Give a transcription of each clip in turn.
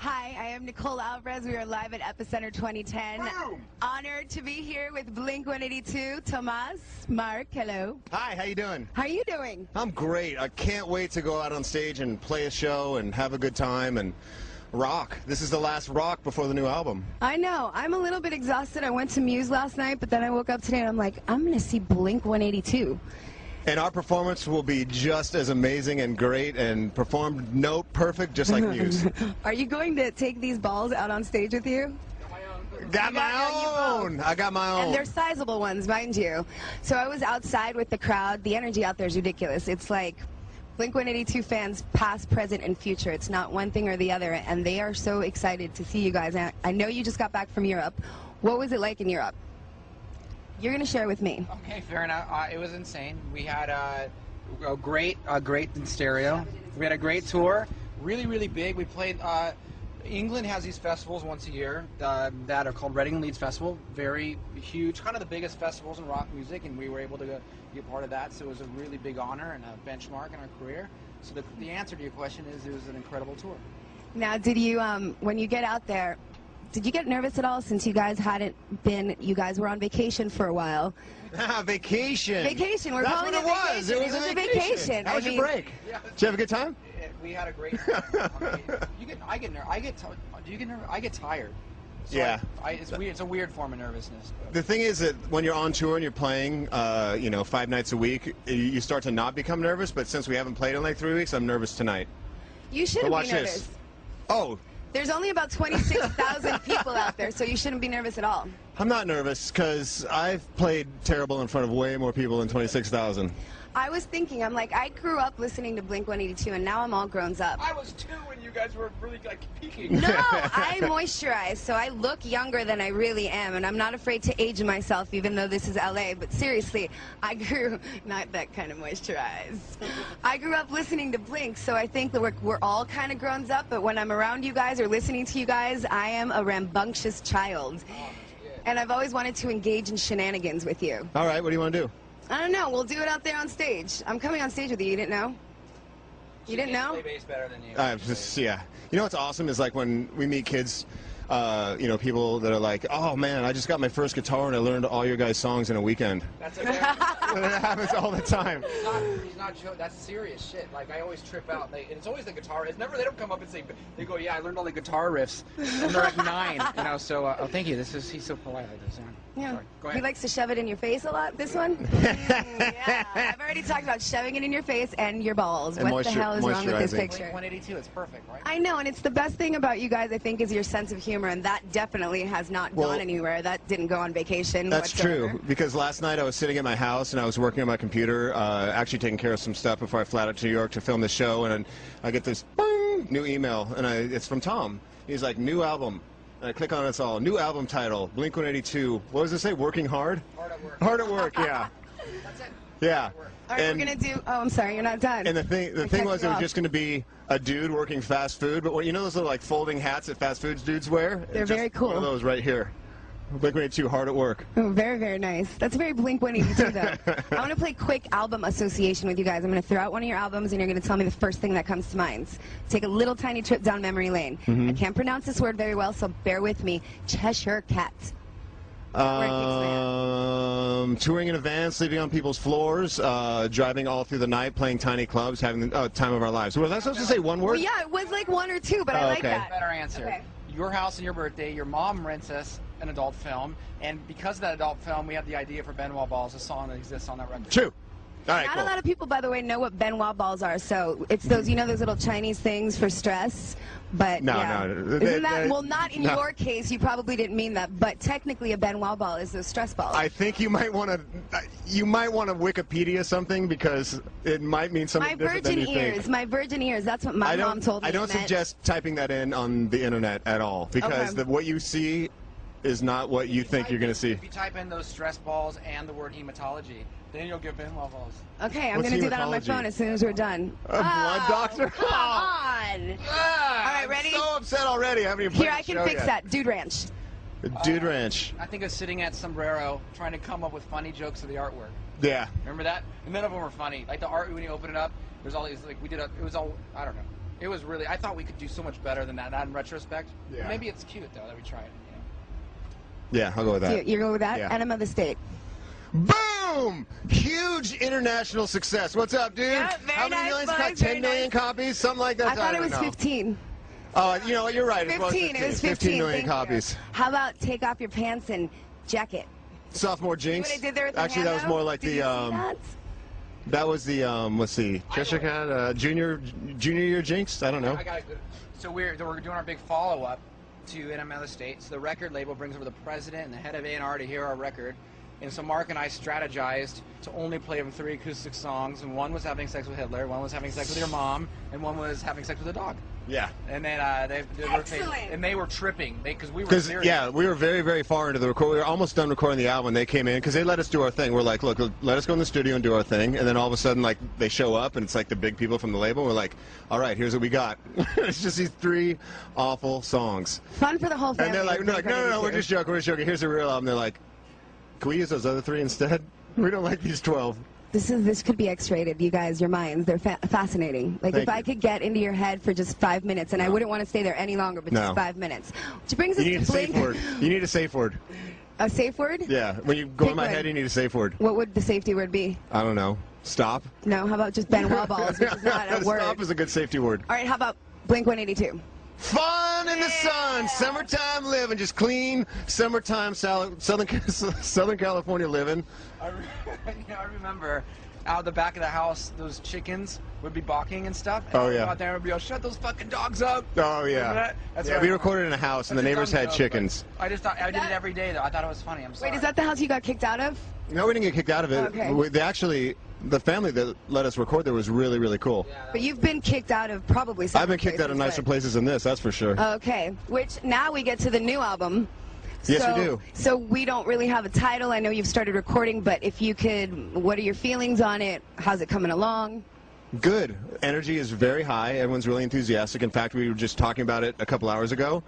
Hi, I am Nicole Alvarez. We are live at Epicenter 2010. Boom! Honored to be here with blink-182. Tomas, Mark, hello. Hi, how you doing? How are you doing? I'm great. I can't wait to go out on stage and play a show and have a good time and rock. This is the last rock before the new album. I know. I'm a little bit exhausted. I went to Muse last night, but then I woke up today and I'm like, I'm going to see Blink-182. And our performance will be just as amazing and great and performed note perfect, just like Muse. Are you going to take these balls out on stage with you? Got my own. I got my own. And they're sizable ones, mind you. So I was outside with the crowd. The energy out there is ridiculous. It's like Blink-182 fans, past, present, and future. It's not one thing or the other, and they are so excited to see you guys. And I know you just got back from Europe. What was it like in Europe? You're going to share with me. Okay, fair enough. It was insane. We had a great in stereo. We had a great tour, really, really big. We played. England has these festivals once a year that are called Reading Leeds Festival. Very huge, kind of the biggest festivals in rock music, and we were able to be a part of that. So it was a really big honor and a benchmark in our career. So the answer to your question is it was an incredible tour. Now, did you, when you get out there, did you get nervous at all since you guys hadn't been, you guys were on vacation for a while? Vacation. Vacation. We're That's calling what it vacation. It was a vacation. How was your break? Yeah. Did you have a good time? We had a great time. I get tired. So Yeah. It's weird. It's a weird form of nervousness. But. The thing is that when you're on tour and you're playing, 5 nights a week, you start to not become nervous. But since we haven't played in like 3 weeks, I'm nervous tonight. You shouldn't watch be nervous. this. Oh. There's only about 26,000 people out there, so you shouldn't be nervous at all. I'm not nervous because I've played terrible in front of way more people than 26,000. I was thinking, I'm like, I grew up listening to Blink-182, and now I'm all grown up. I was 2 when you guys were really like peaking. No, I moisturize, so I look younger than I really am, and I'm not afraid to age myself, even though this is LA. But seriously, I grew, not that kind of moisturize. I grew up listening to Blink, so I think that we're all kind of grown up, but when I'm around you guys or listening to you guys, I am a rambunctious child. And I've always wanted to engage in shenanigans with you. All right, what do you want to do? I don't know. We'll do it out there on stage. I'm coming on stage with you. You didn't know? You didn't know? Play bass better than you. Yeah. You know what's awesome is like when we meet kids, people that are like, oh man, I just got my first guitar and I learned all your guys' songs in a weekend. That's okay. That happens all the time. He's not joking. That's serious shit. Like I always trip out. It's always the guitar. It's never. They don't come up and say. They go, yeah, I learned all the guitar riffs. And they're like 9. So thank you. He's so polite like this. Yeah. Sorry. Go ahead. He likes to shove it in your face a lot, this one? Yeah. I've already talked about shoving it in your face and your balls. And what the hell is wrong with this picture? Blink-182, it's perfect, right? I know, and it's the best thing about you guys, I think, is your sense of humor, and that definitely has not gone anywhere. That didn't go on vacation That's whatsoever. true, because last night I was sitting at my house and I was working on my computer, actually taking care of some stuff before I flew out to New York to film the show, and I get this new email, and it's from Tom. He's like, new album. And I click on it's all. New album title, Blink-182. What does it say? Working hard? Hard at work. Hard at work, yeah. That's it. Yeah. All right, we're going to do... Oh, I'm sorry, you're not done. And the thing was, it was just going to be a dude working fast food, but you know those little like folding hats that fast food dudes wear? They're very cool. One of those right here. Blink-182, hard at work. Oh, very, very nice. That's very Blink-182, though. I want to play quick album association with you guys. I'm going to throw out one of your albums, and you're going to tell me the first thing that comes to mind. Take a little tiny trip down memory lane. I can't pronounce this word very well, so bear with me. Cheshire Cat. Touring in a van, sleeping on people's floors, driving all through the night, playing tiny clubs, having the time of our lives. Was I supposed to say one word? Well, yeah, it was like 1 or 2, but I like that. Better answer. Okay. Your house and your birthday, your mom rents us an adult film, and because of that adult film, we have the idea for Benoit Balls, a song that exists on that record. True. All right, Not a lot of people, by the way, know what Benoit balls are. So it's those, those little Chinese things for stress. But no. Isn't that, well, not in your case. You probably didn't mean that. But technically, a Benoit ball is those stress balls. I think you might want to Wikipedia something because it might mean something different than you think. My virgin ears. That's what my mom told me. I don't suggest typing that in on the internet at all because what you see is not what you think you're going to see. If you type in those stress balls and the word hematology, then you'll get Benoit balls. Okay, I'm going to do that on my phone as soon as we're done. A blood doctor? Come on. All right, ready? I'm so upset already. I haven't even Here, I can fix that. Dude Ranch. Dude Ranch. I think of sitting at Sombrero trying to come up with funny jokes of the artwork. Yeah. Remember that? And none of them were funny. Like the art, when you open it up, there's all these, like, it was all, I don't know. It was really. I thought we could do so much better than that. That in retrospect. Yeah. Maybe it's cute though that we tried. Yeah, I'll go with that. You go with that? Yeah. Enema of the State. Boom! Huge international success. What's up, dude? Yeah, very How many nice, millions? boys, Got 10 very million nice. copies? Something like that? I thought it don't was know. 15. Oh, you know what? You're right. 15. It was 15 million thank you. copies. How about take off your pants and jacket? Sophomore jinx. What I did there with the Actually, that was hand, more like though? Did you see that? that was the let's see, Cheshire Cat, junior year jinx. I don't know. I got it. So we're doing our big follow up to Enema of the State. So the record label brings over the president and the head of A&R to hear our record. And so Mark and I strategized to only play them 3 acoustic songs, and one was having sex with Hitler, one was having sex with your mom, and one was having sex with a dog. Yeah. And then they were tripping because we were Because serious. yeah, we were very, very far into the record. We were almost done recording the album. They came in because they let us do our thing. We're like, look, let us go in the studio and do our thing. And then all of a sudden, like, they show up and it's like the big people from the label. We're like, all right, here's what we got. It's just these 3 awful songs. Fun for the whole family. And they're like, no, we're just joking. We're just joking. Here's the real album. They're like, can we use those other 3 instead? We don't like these 12. This could be X-rated, you guys. Your minds, they're fascinating. Like, Thank if I you. could get into your head for just 5 minutes, and I wouldn't want to stay there any longer, but No. just 5 minutes. Which brings us You need to a safe Blink. word. You need a safe word. A safe word? Yeah. When you go Pick in my one. head, you need a safe word. What would the safety word be? I don't know. Stop. No, how about just Ben Wellballs, which is not a word. Stop is a good safety word. All right, how about Blink-182? Fun in the sun, summertime living, just clean summertime Southern California living. I remember out the back of the house, those chickens would be balking and stuff. And Oh, yeah. Out there would be, shut those fucking dogs up. Oh Remember yeah. that? That's Yeah, what we I recorded in a house, and the That's a neighbors dumb had joke, chickens. but I just thought I did it every day though. I thought it was funny. I'm sorry. Wait, is that the house you got kicked out of? No, we didn't get kicked out of it. Okay. The family that let us record there was really, really cool. Yeah, But you've been kicked out of probably some I've been kicked out of nicer places than this, that's for sure. Okay, which now we get to the new album. Yes, we do. So we don't really have a title. I know you've started recording, but if you could, what are your feelings on it? How's it coming along? Good. Energy is very high. Everyone's really enthusiastic. In fact, we were just talking about it a couple hours ago,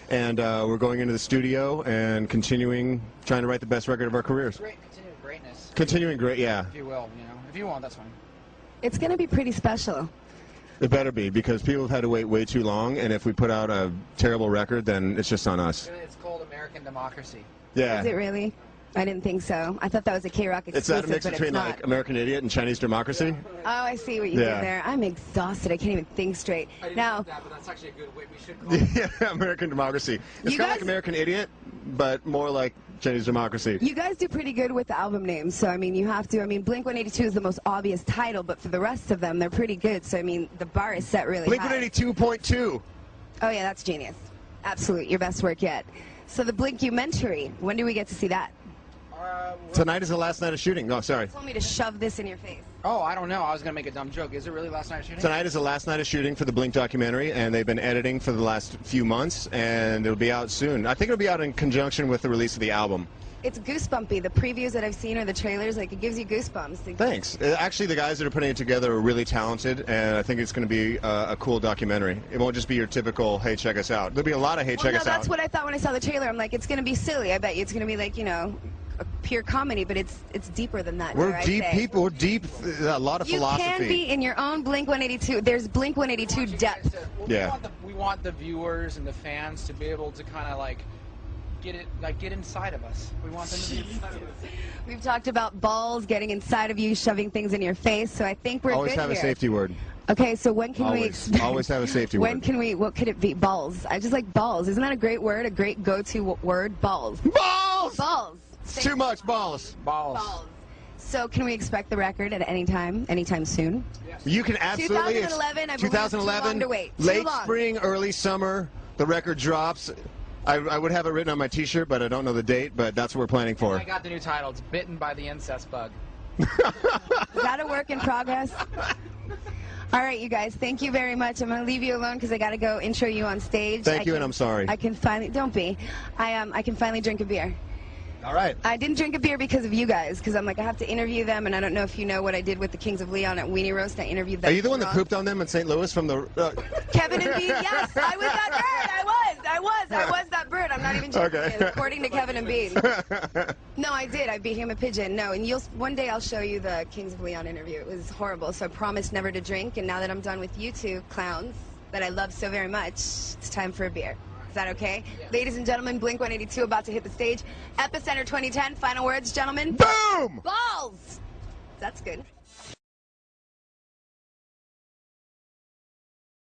and we're going into the studio and continuing trying to write the best record of our careers. Great, continued greatness. Continuing great, yeah. If you will, if you want, that's fine. It's going to be pretty special. It better be, because people have had to wait way too long, and if we put out a terrible record, then it's just on us. It's called American Democracy. Yeah. Is it really? I didn't think so. I thought that was a K-Rock exclusive, It's that a mix but between it's not. like American Idiot and Chinese Democracy. Oh, I see what you Yeah. did there. I'm exhausted. I can't even think straight. Now, that, but that's actually a good way. We should call it. Yeah, American Democracy. It's You kind of like guys- American Idiot, but more like Chinese Democracy. you guys do pretty good with the album names, so I mean, you have to. I mean, Blink-182 is the most obvious title, but for the rest of them, they're pretty good. So I mean, the bar is set really high. Blink-182.2. Oh yeah, that's genius. Absolute, your best work yet. So the Blink-umentary, when do we get to see that? Tonight is the last night of shooting. No, sorry. You told me to shove this in your face. Oh, I don't know. I was gonna make a dumb joke. Is it really last night of shooting? Tonight is the last night of shooting for the Blink documentary, and they've been editing for the last few months, and it'll be out soon. I think it'll be out in conjunction with the release of the album. It's goosebumpy. The previews that I've seen or the trailers, like, it gives you goosebumps. Thanks. Actually, the guys that are putting it together are really talented, and I think it's going to be a cool documentary. It won't just be your typical, hey, check us out. There'll be a lot of, hey, check us out. That's what I thought when I saw the trailer. I'm like, it's going to be silly. I bet you it's going to be like, you know, a pure comedy, but it's deeper than that. We're dare I deep say. people. We're deep. A lot of You philosophy. can be in your own Blink-182. There's Blink-182 depth. Yeah. We want the viewers and the fans to be able to kind of like get inside of us. We want them to be inside of us. We've talked about balls getting inside of you, shoving things in your face, so I think we're Always good have here. a safety word. Okay, so when can we Always. expect... Always have a safety When word. can we... What could it be? Balls. I just like balls. Isn't that a great word? A great go-to word? Balls. Balls! Balls. It's too much balls. Balls. Balls. So can we expect the record at any time? Anytime soon? You can absolutely. 2011, I believe, too long to wait. Too Late long. spring, early summer, the record drops. I would have it written on my T-shirt, but I don't know the date. But that's what we're planning for. I got the new title. It's Bitten by the Incest Bug. Is that a work in progress? All right, you guys, thank you very much. I'm going to leave you alone because I got to go intro you on stage. Thank you, and I'm sorry. I can finally, don't be. I can finally drink a beer. All right. I didn't drink a beer because of you guys, because I'm like, I have to interview them, and I don't know if you know what I did with the Kings of Leon at Weenie Roast. I interviewed them. Are you the one that pooped on them in St. Louis from the... Kevin and Bean, yes, I was that bird. I was that bird. I'm not even joking. Okay. According to Kevin and Bean. No, I did. I became a pigeon. No, and one day I'll show you the Kings of Leon interview. It was horrible, so I promised never to drink, and now that I'm done with you two clowns, that I love so very much, it's time for a beer. Is that okay? Yeah. Ladies and gentlemen, blink-182 about to hit the stage. Epicenter 2010, final words, gentlemen? Boom! Balls! That's good.